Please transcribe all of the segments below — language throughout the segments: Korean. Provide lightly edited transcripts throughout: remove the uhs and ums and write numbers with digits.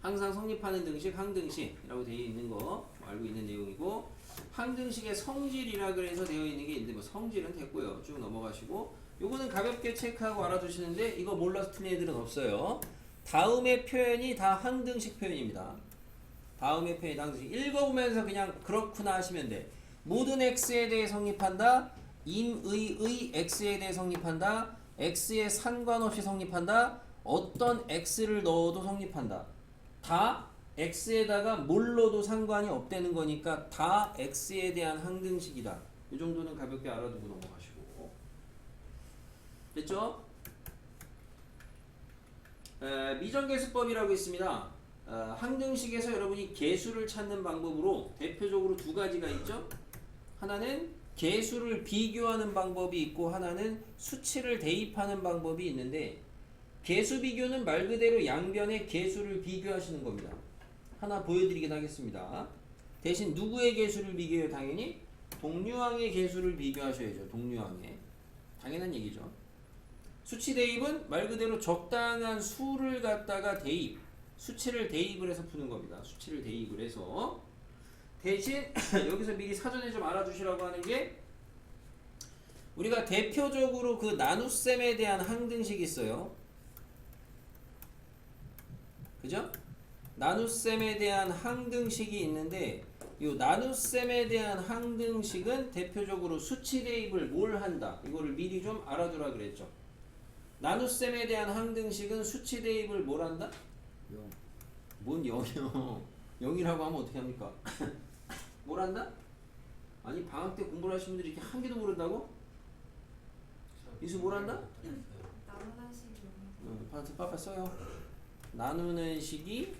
항상 성립하는 등식 항등식이라고 되어 있는 거 알고 있는 내용이고, 항등식의 성질이라 그래서 되어 있는 게 있는데 뭐 성질은 됐고요. 쭉 넘어가시고, 요거는 가볍게 체크하고 알아두시는데 이거 몰라서 틀린 애들은 없어요. 다음의 표현이 다 항등식 표현입니다. 다음의 표현이 항등식. 읽어보면서 그냥 그렇구나 하시면 돼. 모든 x에 대해 성립한다. 임의의 x에 대해 성립한다. x에 상관없이 성립한다. 어떤 x를 넣어도 성립한다. 다 x에다가 뭘 넣어도 상관이 없다는 거니까 다 x에 대한 항등식이다. 이 정도는 가볍게 알아두고 넘어가시고. 됐죠? 미정계수법이라고 있습니다. 항등식에서 여러분이 계수를 찾는 방법으로 대표적으로 두 가지가 있죠. 하나는 계수를 비교하는 방법이 있고 하나는 수치를 대입하는 방법이 있는데, 계수 비교는 말 그대로 양변의 계수를 비교하시는 겁니다. 하나 보여드리긴 하겠습니다. 대신 누구의 계수를 비교해요? 당연히 동류항의 계수를 비교하셔야죠. 동류항의. 당연한 얘기죠. 수치 대입은 말 그대로 적당한 수를 갖다가 대입, 수치를 대입을 해서 푸는 겁니다. 수치를 대입을 해서. 대신 여기서 미리 사전에 좀 알아두시라고 하는 게, 우리가 대표적으로 그 나눗셈에 대한 항등식이 있어요. 그죠? 나눗셈에 대한 항등식이 있는데, 이 나눗셈에 대한 항등식은 대표적으로 수치 대입을 뭘 한다. 이거를 미리 좀 알아두라 그랬죠. 나눗셈에 대한 항등식은 수치 대입을 뭘 한다? 0. 뭔 0이요? 0이라고 하면 어떻게 합니까? 뭘 한다? 아니 방학 때 공부를 하신 분들이 이렇게 한 개도 모른다고? 이수 뭘 한다? 나누는 식이요. 빠빠 써요. 나누는 식이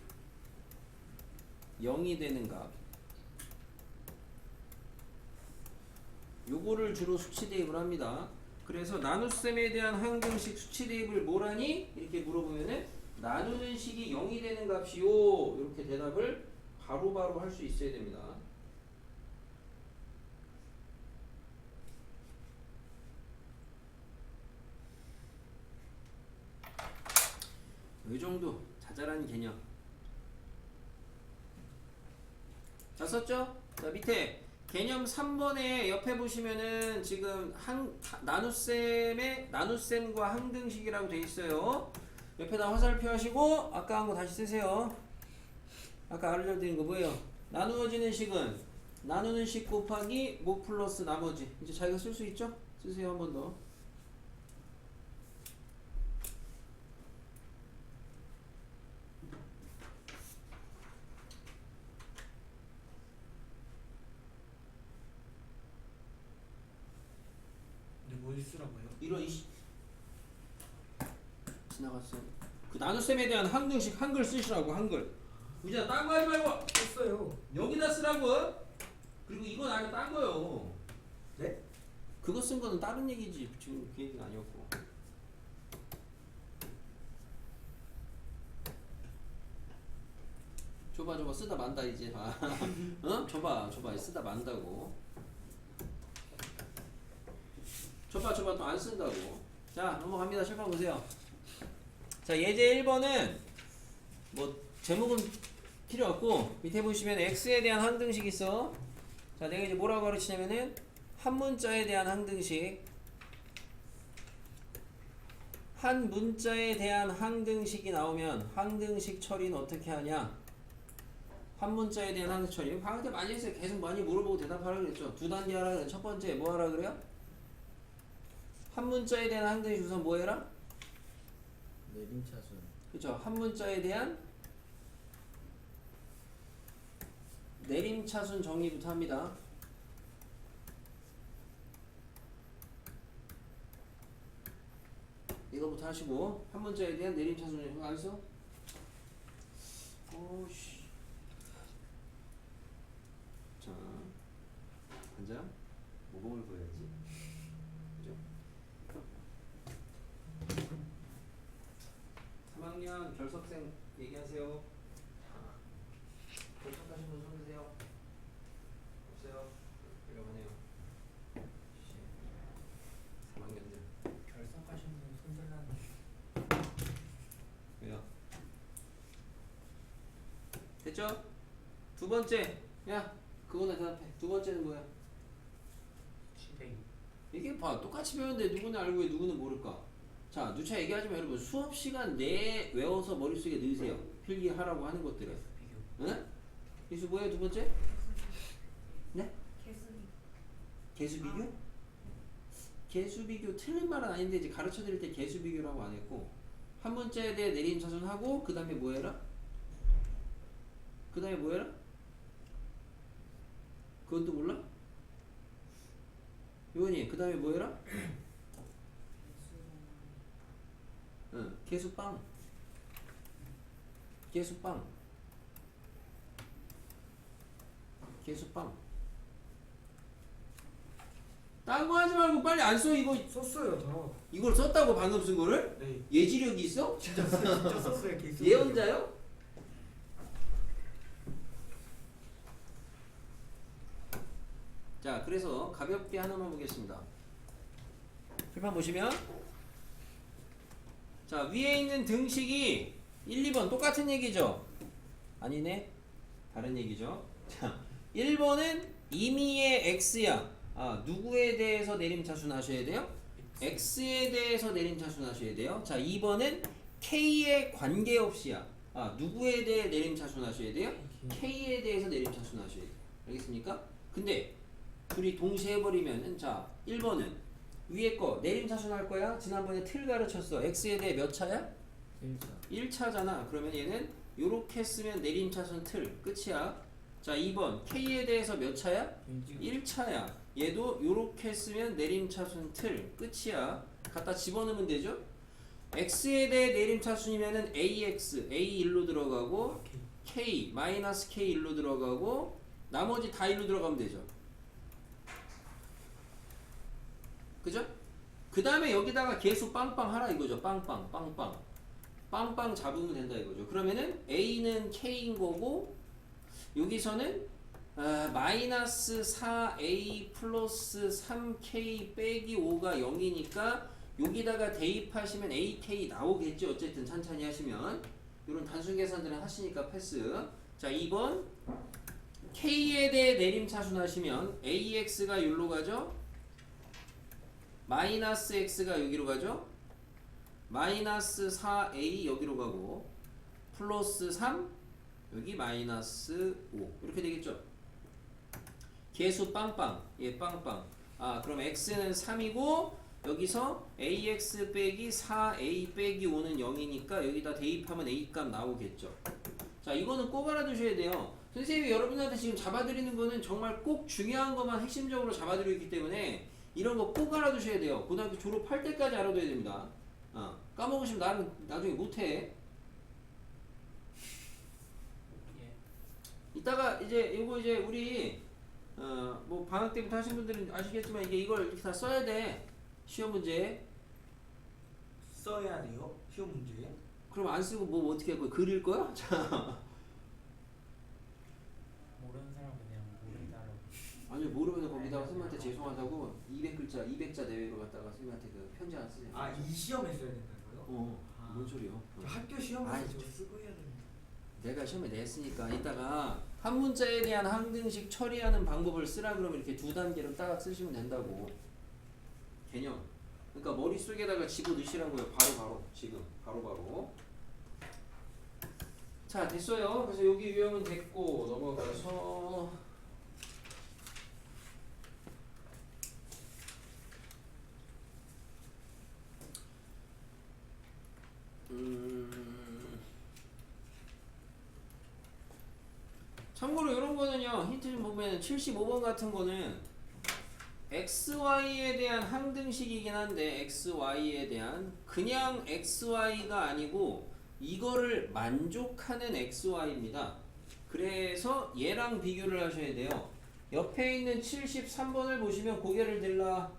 0이 되는 값. 요거를 주로 수치 대입을 합니다. 그래서 나눗셈에 대한 항등식 수치 대입을 뭐라니? 이렇게 물어보면은 나누는 식이 0이 되는 값이요. 이렇게 대답을 바로바로 할 수 있어야 됩니다. 이 정도 자잘한 개념. 자, 썼죠? 자, 밑에 개념 3번에 옆에 보시면은 지금 나눗셈과 항등식이라고 돼 있어요. 옆에다 화살표 하시고 아까 한 거 다시 쓰세요. 아까 알려드린 거 뭐예요? 나누어지는 식은 나누는 식 곱하기 뭐 플러스 나머지. 이제 자기가 쓸 수 있죠? 쓰세요. 한 번 더. 근데 뭐 쓰라고요? 이런 이씨 지나갔어요. 그 나눗셈에 대한 항등식 한글 쓰시라고. 한글. 우진아 딴 거 하지 말고 썼어요. 여기다 쓰라고. 그리고 이건 아니고 딴 거요. 네? 그거 쓴 거는 다른 얘기지. 지금 그 얘기가 아니었고. 줘봐 쓰다 만다 이제. 어? 줘봐 쓰다 만다고. 줘봐 또 안 쓴다고. 자 넘어갑니다. 실판 보세요. 자 예제 1번은 뭐 제목은 필요 없고 밑에 보시면 x에 대한 항등식 있어. 자 내가 이제 뭐라고 가르치냐면은 한 문자에 대한 항등식, 한 문자에 대한 항등식이 나오면 항등식 처리는 어떻게 하냐. 한 문자에 대한 항등식 처리 방금 때 많이 했어요. 계속 많이 물어보고 대답하라 그랬죠. 두 단계 하라 그래. 첫 번째 뭐 하라 그래요? 한 문자에 대한 항등식 우선 뭐 해라? 내림차순. 그쵸. 한 문자에 대한 내림차순 정의부터 합니다. 이거부터 하시고 한 문자에 대한 내림차순 정의 안 써? 오씨. 자, 앉아. 모범을 보여야지. 그죠? 3학년 결석생 얘기하세요. 결석하신 분 손 드세요. 없어요? 필요하네요. 3학년들. 결석하신 분 손들라는. 왜요? 됐죠? 두 번째, 야 그거나 대답해. 두 번째는 뭐야? 시대기. 이게 봐 똑같이 배웠는데 누구는 알고 왜 누구는 모를까? 자 누차 얘기하지만 여러분 수업 시간 내에 외워서 머릿속에 넣으세요. 필기하라고 하는 것들을. 비교. 응? 이수 뭐예요 두 번째? 네? 개수비. 개수 비교? 개수 비교 틀린 말은 아닌데 이제 가르쳐 드릴 때 개수 비교라고 안 했고 한 번째에 대해 내림차순하고 그 다음에 뭐 해라? 그 다음에 뭐 해라? 그건 또 몰라? 요원이 그 다음에 뭐 해라? 응, 개수빵. 개수빵. 개수빵. 딴 거 하지 말고 빨리 안 써 이거. 썼어요 저. 이걸 썼다고 방금 쓴 거를? 네. 예지력이 있어? 진짜 썼어요 개수. 예언자요? 자, 그래서 가볍게 하나만 보겠습니다. 표판 보시면 자, 위에 있는 등식이 1, 2번 똑같은 얘기죠? 아니네. 다른 얘기죠. 자, 1번은 임의의 x야. 아, 누구에 대해서 내림차순하셔야 돼요? x에 대해서 내림차순하셔야 돼요. 자, 2번은 k에 관계없이야. 아, 누구에 대해 내림차순하셔야 돼요? k에 대해서 내림차순하셔야 돼요. 알겠습니까? 근데 둘이 동시에 해버리면은 자 1번은 위에 거 내림차순할 거야. 지난번에 틀 가르쳤어. x에 대해 몇 차야? 1차잖아. 그러면 얘는 요렇게 쓰면 내림차순 틀 끝이야. 자 2번 k에 대해서 몇 차야? 1차야. 얘도 요렇게 쓰면 내림차순 틀 끝이야. 갖다 집어넣으면 되죠. x에 대해 내림차순이면은 ax a 1로 들어가고 k 마이너스 k 1로 들어가고 나머지 다 1로 들어가면 되죠. 그죠? 그 다음에 여기다가 개수 빵빵 하라 이거죠. 빵빵 빵빵 빵빵 잡으면 된다 이거죠. 그러면은 a는 k인 거고 여기서는 마이너스 4a 플러스 3k 빼기 5가 0이니까 여기다가 대입하시면 ak 나오겠죠. 어쨌든 천천히 하시면 이런 단순 계산들은 하시니까 패스. 자 2번 k에 대해 내림차순 하시면 ax가 여기로 가죠. 마이너스 x가 여기로 가죠. 마이너스 4a 여기로 가고 플러스 3 여기 마이너스 5 이렇게 되겠죠. 개수 빵빵 예 빵빵. 아 그럼 x는 3이고 여기서 ax 빼기 4a 빼기 5는 0이니까 여기다 대입하면 a 값 나오겠죠. 자 이거는 꼭 알아두셔야 돼요. 선생님이 여러분한테 지금 잡아드리는 거는 정말 꼭 중요한 것만 핵심적으로 잡아드리고 있기 때문에 이런 거 꼭 알아두셔야 돼요. 고등학교 졸업할 때까지 알아둬야 됩니다. 까먹으시면 나중에 못해. 이따가 이제 이거 이제 우리 뭐 방학 때부터 하신 분들은 아시겠지만 이걸 이렇게 다 써야 돼. 시험 문제. 써야 돼요? 시험 문제에? 그럼 안 쓰고 뭐 어떻게 할 거야? 그릴 거야? 자. 모르는 사람은 그냥 모른다라고. 아니 모르면 거기다가 선생님한테 죄송하다고 200글자 200자 내외로 갖다가 선생님한테 그 편지 안 쓰세요. 아 이 시험에 써야 된다고요? 뭔 소리야? 저 학교 시험에서 아이, 저 쓰고 해야 되는데. 내가 시험에 냈으니까 이따가 한 문자에 대한 항등식 처리하는 방법을 쓰라 그러면 이렇게 두 단계로 딱 쓰시면 된다고. 개념. 그러니까 머릿속에다가 집어넣으시라고요. 바로 지금 바로. 자 됐어요. 그래서 여기 유형은 됐고 넘어가서 참고로 이런 거는요 힌트 좀 보면 75번 같은 거는 XY에 대한 항등식이긴 한데 XY에 대한 그냥 XY가 아니고 이거를 만족하는 XY입니다. 그래서 얘랑 비교를 하셔야 돼요. 옆에 있는 73번을 보시면 고개를 들라.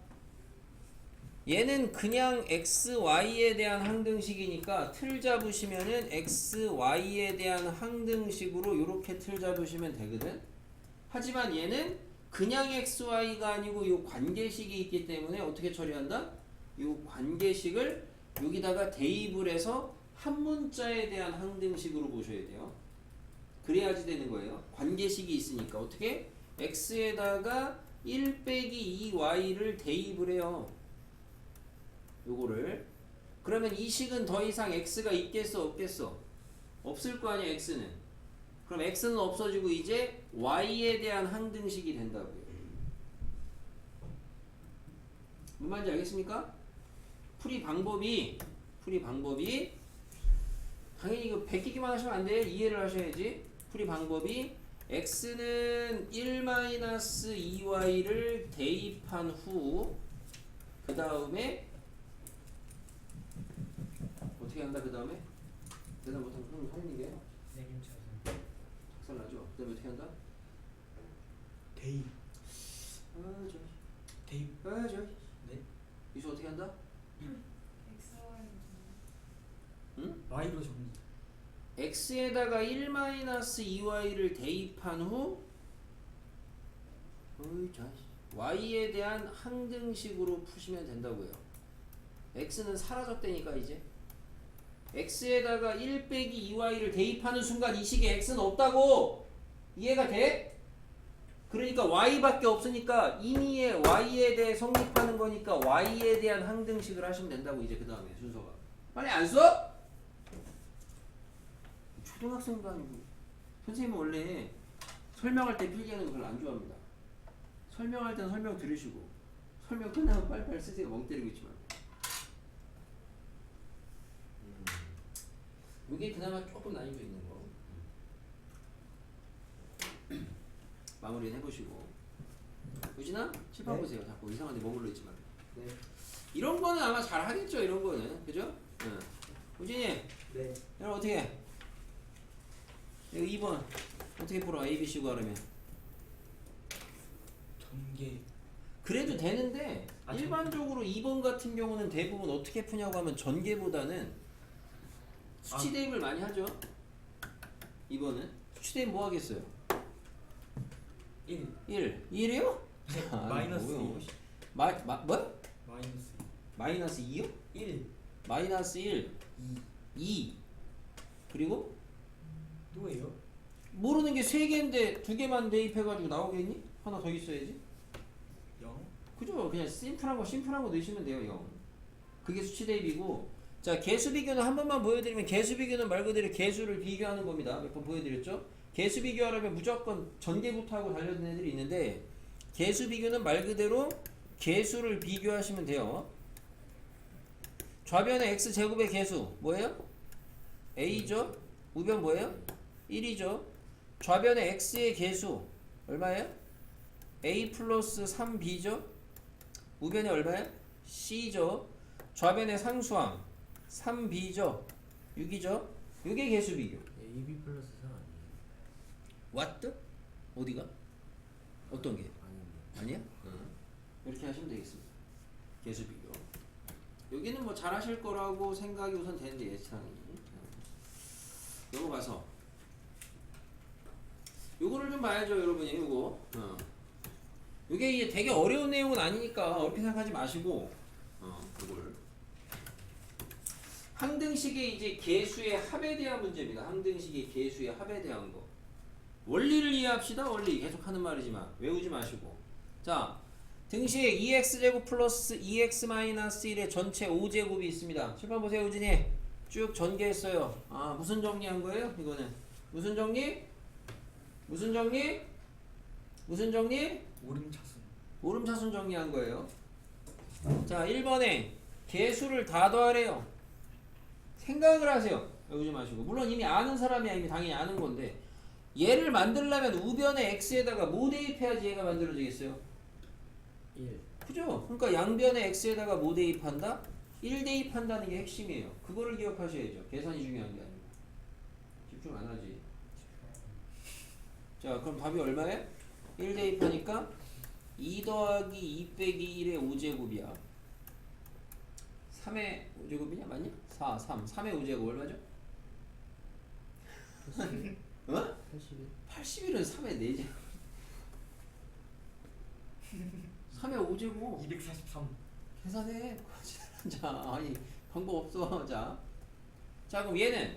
얘는 그냥 XY에 대한 항등식이니까 틀 잡으시면은 XY에 대한 항등식으로 이렇게 틀 잡으시면 되거든. 하지만 얘는 그냥 XY가 아니고 요 관계식이 있기 때문에 어떻게 처리한다? 요 관계식을 여기다가 대입을 해서 한 문자에 대한 항등식으로 보셔야 돼요. 그래야지 되는 거예요. 관계식이 있으니까 어떻게? x에다가 1 빼기 2y를 대입을 해요. 요거를. 그러면 이 식은 더 이상 x가 있겠어 없겠어? 없을 거 아니야 x는. 그럼 x는 없어지고 이제 y에 대한 항등식이 된다고요. 무슨 말인지 알겠습니까? 풀이 방법이 당연히 이거 베끼기만 하시면 안 돼. 이해를 하셔야지. 풀이 방법이 x는 1-2y를 대입한 후 그 다음에 어떻게 한다? 그 다음에 대답 못하면 손 살리는 게 내림차순. 작살나죠? 그 다음에 어떻게 한다? 대입. 저 대입. 네. 이수 어떻게 한다? XY 응? Y로 정리. x에다가 1-2y를 대입한 후 y에 대한 항등식으로 푸시면 된다고요. x는 사라졌다니까 이제. x에다가 1 빼기 2y를 대입하는 순간 이 식에 x는 없다고. 이해가 돼? 그러니까 y밖에 없으니까 임의의 y에 대해 성립하는 거니까 y에 대한 항등식을 하시면 된다고. 이제 그 다음에 순서가 빨리 안 써? 초등학생도 아니고. 선생님은 원래 설명할 때 필기하는 거 별로 안 좋아합니다. 설명할 때는 설명 들으시고 설명 끝나면 빨리빨리 쓰세요. 멍 때리고 있지 말고. 이게 그나마 조금 난이도 있는 거. 마무리 해보시고. 우진아? 칠판 네. 보세요. 자꾸 이상한 데 머물러 있지 말고. 네. 이런 거는 아마 잘 하겠죠. 이런 거는. 그죠? 응. 우진이 네. 여러분 어떻게 해? 이거 2번 어떻게 풀어? A, B, C 구하려면 전개. 그래도 되는데 아, 일반적으로 2번 같은 경우는 대부분 어떻게 푸냐고 하면 전개보다는 수치 대입을 많이 하죠. 2번은 수치 대입 뭐 하겠어요? 1. 1. 1이요? 마이너스 2. 뭐? 마이너스 마이너스 2요? 1. 마이너스 1, 2. 2 그리고 또예요? 모르는 게 3개인데 2개만 대입해가지고 나오겠니? 하나 더 있어야지. 0. 그죠? 그냥 심플한 거 넣으시면 돼요. 0. 그게 수치 대입이고. 자, 개수 비교는 한 번만 보여드리면 개수 비교는 말 그대로 개수를 비교하는 겁니다. 몇 번 보여드렸죠? 개수 비교하려면 무조건 전개부터 하고 달려드는 애들이 있는데 개수 비교는 말 그대로 개수를 비교하시면 돼요. 좌변의 x제곱의 개수 뭐예요? a죠? 우변 뭐예요? 1이죠? 좌변의 x의 개수 얼마예요? a 플러스 3b죠? 우변이 얼마예요? c죠? 좌변의 상수항 3b죠? 6이죠? 이게 개수 비교. AB 플러스 4 아니에요? what? 어디가? 어떤 게? 아닌데. 아니야? 이렇게 하시면 되겠습니다. 개수 비교. 여기는 뭐 잘하실 거라고 생각이 우선 되는데 예상이. 넘어가서 요거를 좀 봐야죠, 여러분이. 요거. 요게 이게 되게 어려운 내용은 아니니까 어렵게 생각하지 마시고 요걸. 항등식의 이제 개수의 합에 대한 문제입니다. 항등식의 개수의 합에 대한 거. 원리를 이해합시다. 원리. 계속 하는 말이지만 외우지 마시고. 자, 등식에 2x제곱 플러스 2x 마이너스 1의 전체 5제곱이 있습니다. 칠판 보세요, 우진이. 쭉 전개했어요. 아, 무슨 정리한 거예요? 이거는 무슨 정리? 무슨 정리? 무슨 정리? 오름차순. 오름차순 정리한 거예요. 자, 1번에 개수를 다 더하래요. 생각을 하세요. 외우지 마시고. 물론 이미 아는 사람이야. 이미 당연히 아는 건데 얘를 만들려면 우변의 x에다가 뭐 대입해야지 얘가 만들어지겠어요? 1. 그죠? 그러니까 양변의 x에다가 뭐 대입한다? 1 대입한다는 게 핵심이에요. 그거를 기억하셔야죠. 계산이 중요한 게 아니고. 집중 안 하지. 자, 그럼 답이 얼마예요? 1 대입하니까 2 더하기 2 빼기 1의 5제곱이야. 3의 5제곱이냐? 맞냐? 4, 3. 3의 5제곱 얼마죠? 어? 81. 81은 3의 4제곱. 3의 5제곱. 243. 계산해. 자, 아니 방법 없어. 자, 그럼 얘는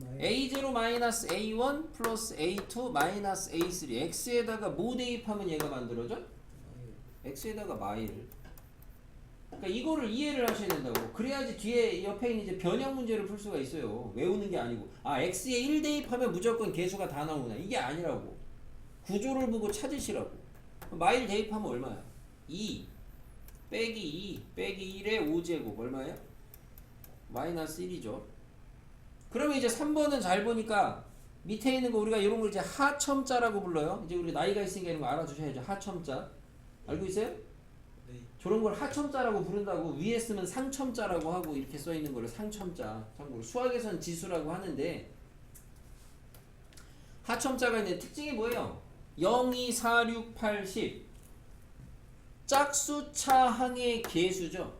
A0 마이너스 A1 플러스 A2 마이너스 A3 X에다가 뭐 대입하면 얘가 만들어져? X에다가 마이를. 그러니까 이거를 이해를 하셔야 된다고. 그래야지 뒤에 옆에 있는 이제 변형 문제를 풀 수가 있어요. 외우는 게 아니고 아 X에 1 대입하면 무조건 개수가 다 나오구나. 이게 아니라고. 구조를 보고 찾으시라고. 마일 대입하면 얼마야? 2 빼기 2 빼기 1의 5제곱 얼마예요? 마이너스 1이죠. 그러면 이제 3번은 잘 보니까 밑에 있는 거 우리가 이런 걸 이제 하첨자라고 불러요. 이제 우리 나이가 있으니까 이런 거 알아두셔야죠. 하첨자. 알고 있어요? 네. 저런 걸 하첨자라고 부른다고. 위에 쓰면 상첨자라고 하고 이렇게 써 있는 거를 상첨자. 참고로 수학에서는 지수라고 하는데 하첨자가 있는 특징이 뭐예요? 0, 2, 4, 6, 8, 10 짝수차항의 개수죠.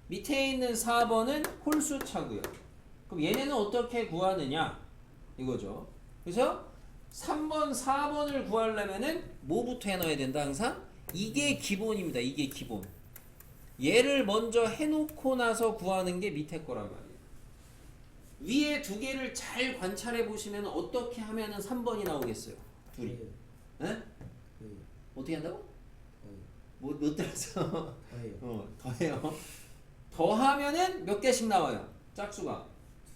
밑에 있는 4번은 홀수차고요. 그럼 얘네는 어떻게 구하느냐 이거죠. 그래서 3번, 4번을 구하려면은 뭐부터 해놔야 된다 항상? 이게 기본입니다. 이게 기본. 얘를 먼저 해놓고 나서 구하는 게 밑에 거란 말이에요. 위에 두 개를 잘 관찰해 보시면 어떻게 하면은 3번이 나오겠어요. 둘이. 에? 어떻게 한다고? 못 들었어. 더해요. 더하면은 몇 개씩 나와요? 짝수가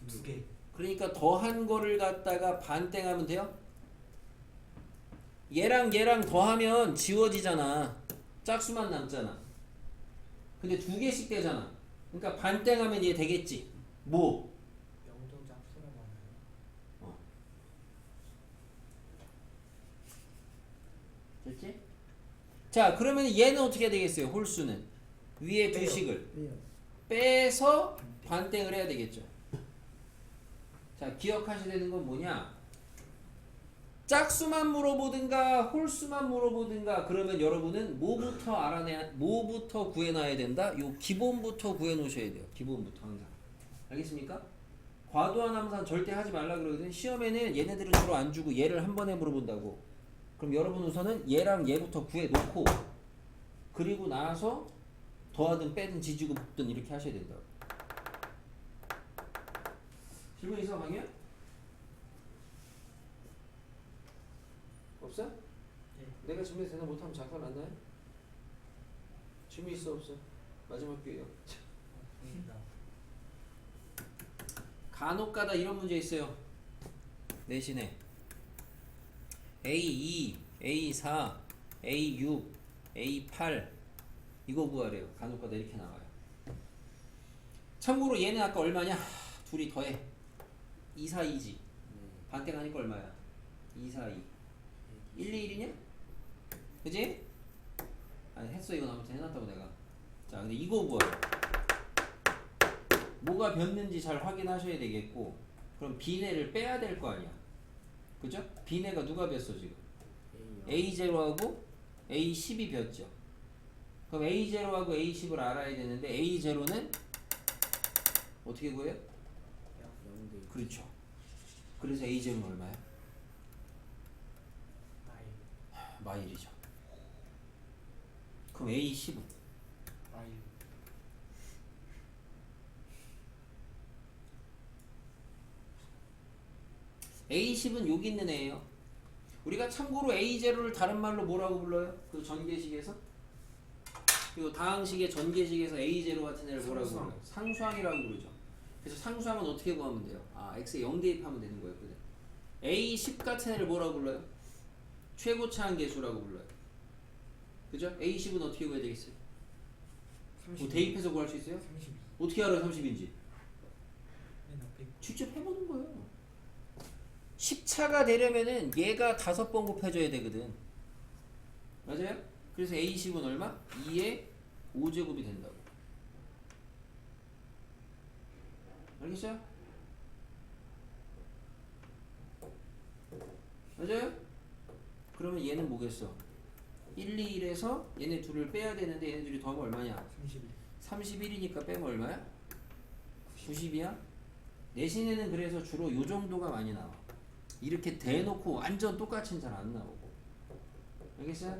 2개. 그러니까 더한 거를 갖다가 반땡하면 돼요? 얘랑 얘랑 더하면 지워지잖아. 짝수만 남잖아. 근데 두 개씩 되잖아. 그러니까 반땡하면 얘 되겠지. 뭐? 영도 짝수로 나와요. 됐지? 자, 그러면 얘는 어떻게 되겠어요? 홀수는 위에 두 식을 빼서 반땡을 해야 되겠죠. 자, 기억하셔야 되는 건 뭐냐? 짝수만 물어보든가 홀수만 물어보든가 그러면 여러분은 뭐부터 구해놔야 된다? 요 기본부터 구해놓으셔야 돼요. 기본부터 항상. 알겠습니까? 과도한 함수는 절대 하지 말라 그러거든. 시험에는 얘네들은 주로 안 주고 얘를 한 번에 물어본다고. 그럼 여러분 우선은 얘랑 얘부터 구해놓고 그리고 나서 더하든 빼든 지지고 볶든 이렇게 하셔야 된다고. 질문 있어 강의야? 없어? 네. 내가 준비 되나 못하면 잠깐 안 나요? 질문 있어 없어? 마지막 기회요. 보인다. 간혹가다 이런 문제 있어요. 내신에 A2, A4, A6, A8 이거 구하래요. 간혹가다 이렇게 나와요. 참고로 얘는 아까 얼마냐? 둘이 더해 2, 4, 2지. 반땡하니까 얼마야? 2, 4, 2 1, 2, 1이냐? 그지? 아니 했어. 이거 아무튼 해놨다고 내가. 자 근데 이거 구하래. 뭐가 변는지 잘 확인하셔야 되겠고 그럼 B내를 빼야 될 거 아니야. 그죠? B내가 누가 뵀어 지금? A0하고 A10이 뵀죠. 그럼 A0하고 A10을 알아야 되는데 A0는 어떻게 구해요? 그렇죠. 그래서 A0은 얼마야? 마일이죠. 그럼 A10은? 마일. A10은 여기 있는 애예요. 우리가 참고로 A0를 다른 말로 뭐라고 불러요? 그 전개식에서? 그리고 다항식의 전개식에서 A0 같은 애를 뭐라고 상수항. 불러요? 상수항이라고 부르죠. 그래서 상수항은 어떻게 구하면 돼요? 아, x에 0 대입하면 되는 거였거든. A10 같은 애를 뭐라고 불러요? 최고차항 계수라고 불러요. 그죠? A10은 어떻게 구해야 되겠어요? 뭐 대입해서 구할 수 있어요? 32. 어떻게 알아요 30인지? 맨 앞에 있고. 직접 해보는 거예요. 10차가 되려면은 얘가 5번 곱해줘야 되거든. 맞아요? 그래서 A10은 얼마? 2의 5제곱이 된다고. 알겠어요? 맞아요? 그러면 얘는 뭐겠어? 1, 2, 1에서 얘네 둘을 빼야 되는데 얘네 둘이 더하면 얼마냐? 31. 31이니까 빼면 얼마야? 90이야? 내신에는 그래서 주로 요 정도가 많이 나와. 이렇게 대놓고 완전 똑같이는 잘 안 나오고. 알겠어요?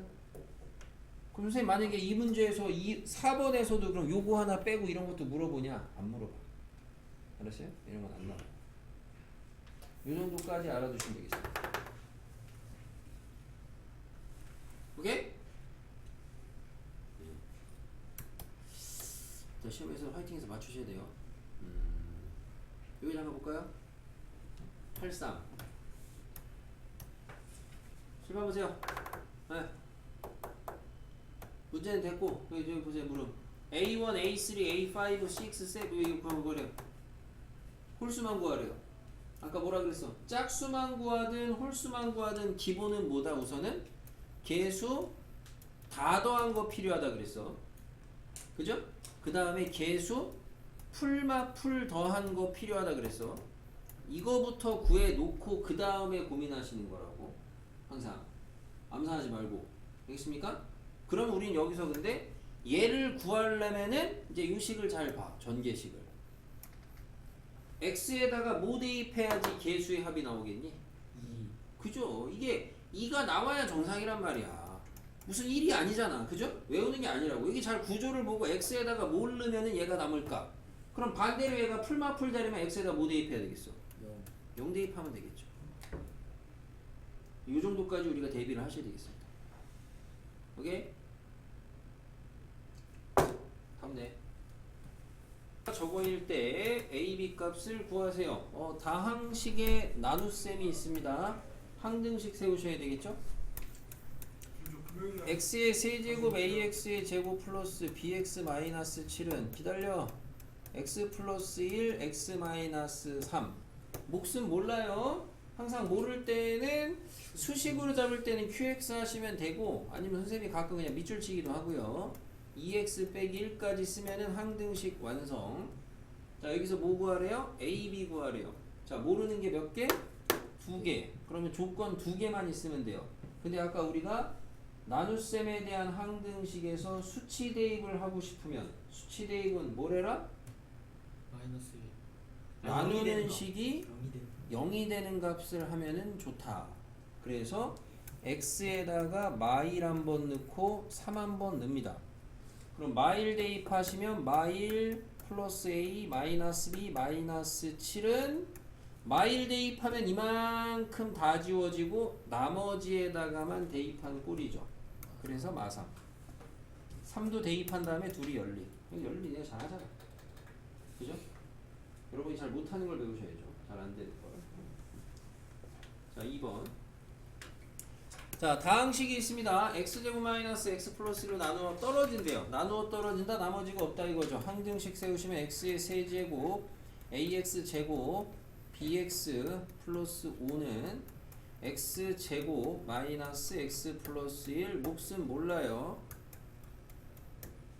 그럼 선생님 만약에 이 문제에서 4번에서도 그럼 요거 하나 빼고 이런 것도 물어보냐? 안 물어봐. 알았어요? 이런 건 안 나와. 이 정도까지 알아두시면 되겠습니다. 오케이? 자, 시험에서 화이팅해서 맞추셔야 돼요. 여기 잠깐 볼까요? 83. 실밥 보세요. 네. 문제는 됐고, 여기 보세요, 물음. A1, A3, A5, 6, 7, 여기 구하래요. 홀수만 구하래요. 아까 뭐라 그랬어? 짝수만 구하든 홀수만 구하든 기본은 뭐다? 우선은 개수 다 더한 거 필요하다 그랬어. 그죠? 그 다음에 개수 풀마 풀 더한 거 필요하다 그랬어. 이거부터 구해 놓고 그 다음에 고민하시는 거라고. 항상 암산하지 말고. 알겠습니까? 그럼 우린 여기서 근데 얘를 구하려면은 이제 이 식을 잘 봐. 전개식을. x에다가 뭐 대입해야지 개수의 합이 나오겠니? 2. 그죠? 이게 2가 나와야 정상이란 말이야. 무슨 1이 아니잖아. 그죠? 외우는 게 아니라고. 이게 잘 구조를 보고 x에다가 뭘 넣으면 얘가 남을까? 그럼 반대로 얘가 풀마 풀 되려면 x에다 뭐 대입해야 되겠어? 0. 0 대입하면 되겠죠. 이 정도까지 우리가 대비를 하셔야 되겠습니다. 오케이? 다음 네. 저거일 때 a, b 값을 구하세요. 다항식의 나눗셈이 있습니다. 항등식 세우셔야 되겠죠? x의 세제곱 ax의 제곱 플러스 bx 마이너스 7은 기다려 x 플러스 1 x 마이너스 3 몫은 몰라요. 항상 모를 때는 수식으로 잡을 때는 qx 하시면 되고 아니면 선생님이 가끔 그냥 밑줄 치기도 하고요. 2x 빼기 1까지 쓰면은 항등식 완성. 자 여기서 뭐 구하래요? a, b 구하래요. 자 모르는 게 몇 개? 2개. 그러면 조건 2개만 있으면 돼요. 근데 아까 우리가 나눗셈에 대한 항등식에서 수치 대입을 하고 싶으면 수치 대입은 뭐래라? 마이너스 1. 나누는 식이 0이 되는 0이 되는 값을 하면은 좋다. 그래서 x에다가 마일 한번 넣고 3 한번 넣습니다. 그럼 마일 대입하시면 마일 플러스 a 마이너스 b 마이너스 7은 마일 대입하면 이만큼 다 지워지고 나머지에다가만 대입한 꼴이죠. 그래서 마삼. 3도 대입한 다음에 둘이 열리. 열리 내가 잘하잖아. 그죠? 여러분이 잘 못하는 걸 배우셔야죠. 잘 안 되는 걸. 자 2번. 자 다항식이 있습니다. x제곱 마이너스 x 플러스 1로 나누어 떨어진대요. 나누어 떨어진다 나머지가 없다 이거죠. 항등식 세우시면 x의 세제곱 ax제곱 bx 플러스 5는 x제곱 마이너스 x 플러스 1 몫은 몰라요.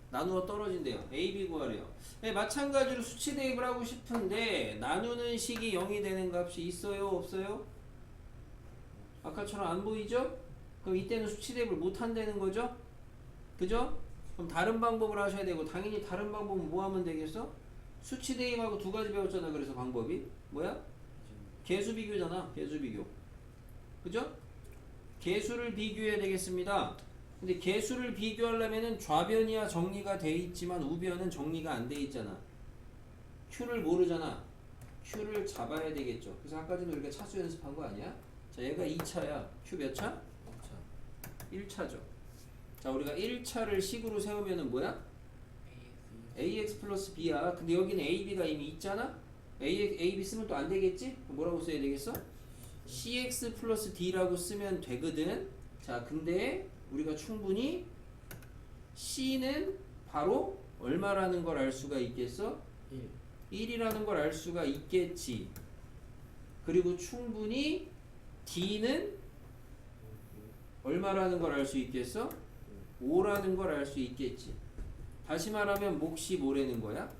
나누어 떨어진대요. a, b 구하래요. 네, 마찬가지로 수치 대입을 하고 싶은데 나누는 식이 0이 되는 값이 있어요 없어요? 아까처럼 안 보이죠? 그럼 이때는 수치 대입을 못 한다는 거죠? 그죠? 그럼 다른 방법을 하셔야 되고 당연히 다른 방법은 뭐 하면 되겠어? 수치 대입하고 두 가지 배웠잖아. 그래서 방법이 뭐야? 개수 비교잖아. 개수 비교. 그죠? 개수를 비교해야 되겠습니다. 근데 개수를 비교하려면은 좌변이야 정리가 돼 있지만 우변은 정리가 안 돼 있잖아. Q를 모르잖아. Q를 잡아야 되겠죠. 그래서 아까 전에 우리가 차수 연습한 거 아니야? 자, 얘가 2차야. Q 몇 차? 1차죠. 자, 우리가 1차를 식으로 세우면은 뭐야? ax 플러스 b야. 근데 여기는 ab가 이미 있잖아? ab 쓰면 또 안 되겠지? 뭐라고 써야 되겠어? cx 플러스 d라고 쓰면 되거든. 자, 근데 우리가 충분히 c는 바로 얼마라는 걸 알 수가 있겠어? 1이라는 걸 알 수가 있겠지. 그리고 충분히 d는 얼마라는 걸 알 수 있겠어? 5라는 걸 알 수 있겠지. 다시 말하면 몫이 뭐라는 거야?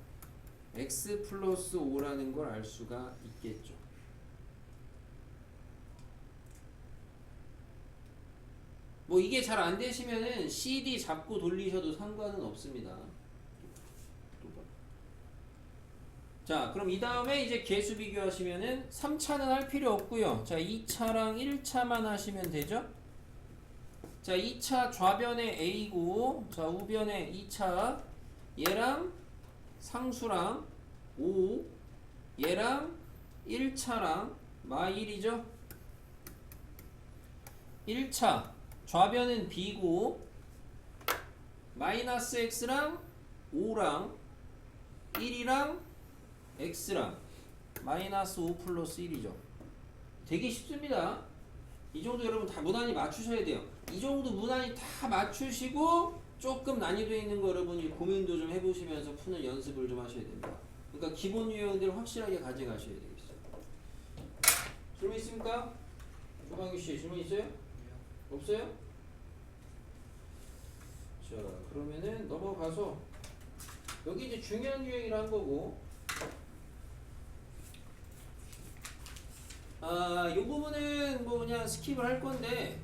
x 플러스 5라는 걸 알 수가 있겠죠. 뭐 이게 잘 안 되시면은 CD 잡고 돌리셔도 상관은 없습니다. 자, 그럼 이 다음에 이제 개수 비교하시면은 3차는 할 필요 없고요. 자, 2차랑 1차만 하시면 되죠. 자, 2차 좌변에 a고, 자, 우변에 2차 얘랑 상수랑 5, 얘랑 1차랑 마 1이죠? 1차 좌변은 b고 마이너스 x랑 5랑 1이랑 x랑 마이너스 5 플러스 1이죠. 되게 쉽습니다. 이 정도 여러분 다 무난히 맞추셔야 돼요. 이 정도 무난히 다 맞추시고 조금 난이도 있는 거 여러분이 고민도 좀 해보시면서 푸는 연습을 좀 하셔야 됩니다. 그러니까 기본 유형들 확실하게 가져가셔야 되겠어요. 질문 있습니까? 조광규 씨 질문 있어요? 없어요? 자 그러면은 넘어가서 여기 이제 중요한 유형이라 한 거고 이 부분은 뭐 그냥 스킵을 할 건데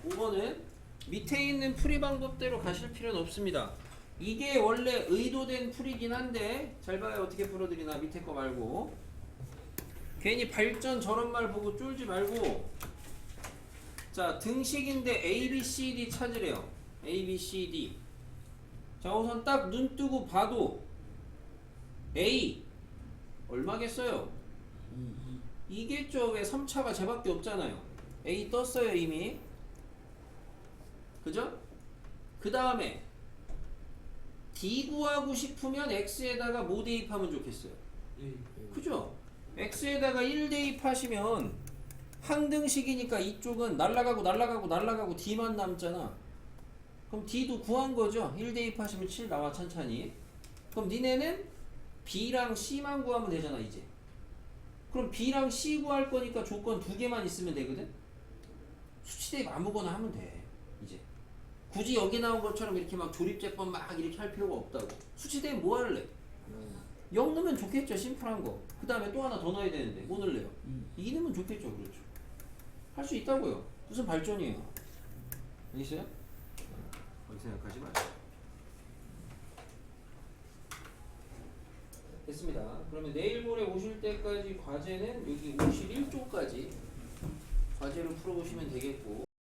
5번은 밑에 있는 풀이 방법대로 가실 필요는 없습니다. 이게 원래 의도된 풀이긴 한데 잘 봐요. 어떻게 풀어드리나 밑에 거 말고 괜히 발전 저런 말 보고 쫄지 말고 자 등식인데 A, B, C, D 찾으래요. A, B, C, D 자 우선 딱 눈 뜨고 봐도 A 얼마겠어요? 2겠죠. 왜 3차가 쟤밖에 없잖아요. A 떴어요 이미. 그죠? 그 다음에 D 구하고 싶으면 X에다가 뭐 대입하면 좋겠어요? 그죠? X에다가 1 대입하시면 항등식이니까 이쪽은 날라가고 D만 남잖아. 그럼 D도 구한 거죠? 1 대입하시면 7 나와 천천히. 그럼 니네는 B랑 C만 구하면 되잖아 이제. 그럼 B랑 C 구할 거니까 조건 2개만 있으면 되거든? 수치 대입 아무거나 하면 돼 이제. 굳이 여기 나온 것처럼 이렇게 막 조립제법 막 이렇게 할 필요가 없다고. 수치 대입 뭐 할래? 0 넣으면 좋겠죠. 심플한 거. 그 다음에 또 하나 더 넣어야 되는데 뭐 넣을래요? 2 넣으면 좋겠죠. 그렇죠. 할 수 있다고요. 무슨 발전이에요. 알겠어요? 그렇게 생각하지 마세요. 됐습니다. 그러면 내일 모레 오실 때까지 과제는 여기 51쪽까지 과제를 풀어보시면 되겠고